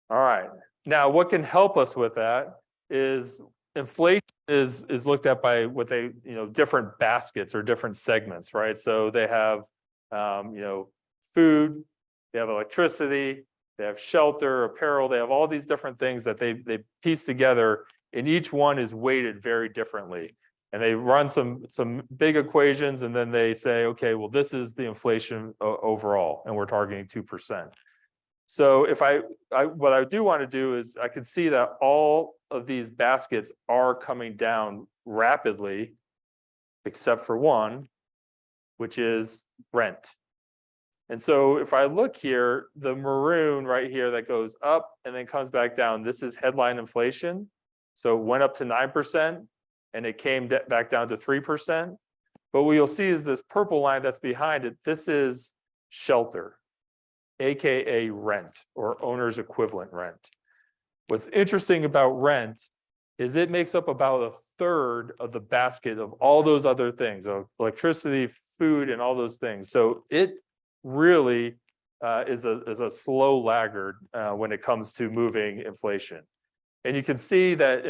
All right. Now, what can help us with that is inflation is looked at by what they, different baskets or different segments, right? So they have, food, they have electricity, they have shelter, apparel, they have all these different things that they piece together, and each one is weighted very differently. And they run some big equations, and then they say, okay, well, this is the inflation overall, and we're targeting 2%. So if what I do want to do is I can see that all of these baskets are coming down rapidly, except for one, which is rent. And so if I look here, the maroon right here that goes up and then comes back down, this is headline inflation. So it went up to 9% and it came back down to 3%. But what you'll see is this purple line that's behind it. This is shelter, AKA rent or owner's equivalent rent. What's interesting about rent is it makes up about a third of the basket of all those other things, electricity, food, and all those things. So it really is a slow laggard when it comes to moving inflation. And you can see that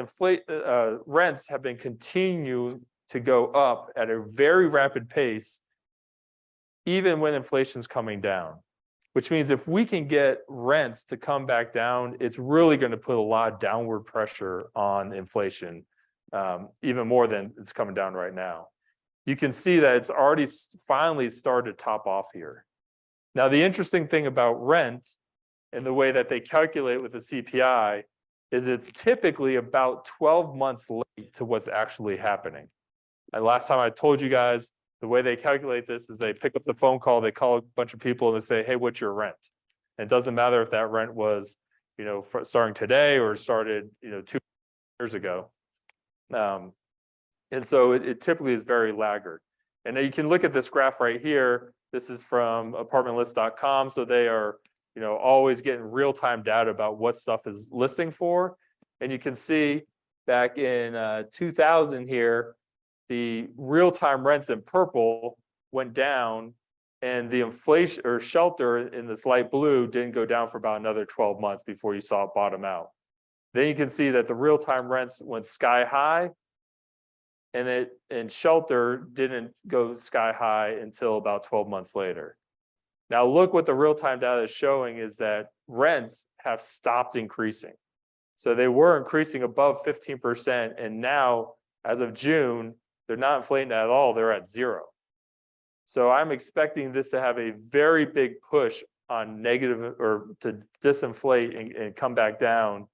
rents have been continuing to go up at a very rapid pace, even when inflation is coming down. Which means if we can get rents to come back down, it's really going to put a lot of downward pressure on inflation, even more than it's coming down right now. You can see that it's already finally started to top off here. Now, the interesting thing about rent and the way that they calculate with the CPI is it's typically about 12 months late to what's actually happening. And last time I told you guys, the way they calculate this is they pick up the phone call, they call a bunch of people and they say, hey, what's your rent? And it doesn't matter if that rent was, starting today or started, 2 years ago. And so it typically is very laggard. And now you can look at this graph right here. This is from apartmentlist.com. So they are, always getting real-time data about what stuff is listing for. And you can see back in 2000 here, the real-time rents in purple went down, and the inflation or shelter in this light blue didn't go down for about another 12 months before you saw it bottom out. Then you can see that the real-time rents went sky high, and shelter didn't go sky high until about 12 months later. Now look what the real-time data is showing is that rents have stopped increasing. So they were increasing above 15%, and now as of June, they're not inflating at all, they're at 0. So I'm expecting this to have a very big push on negative or to disinflate and come back down,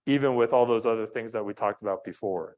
even with all those other things that we talked about before.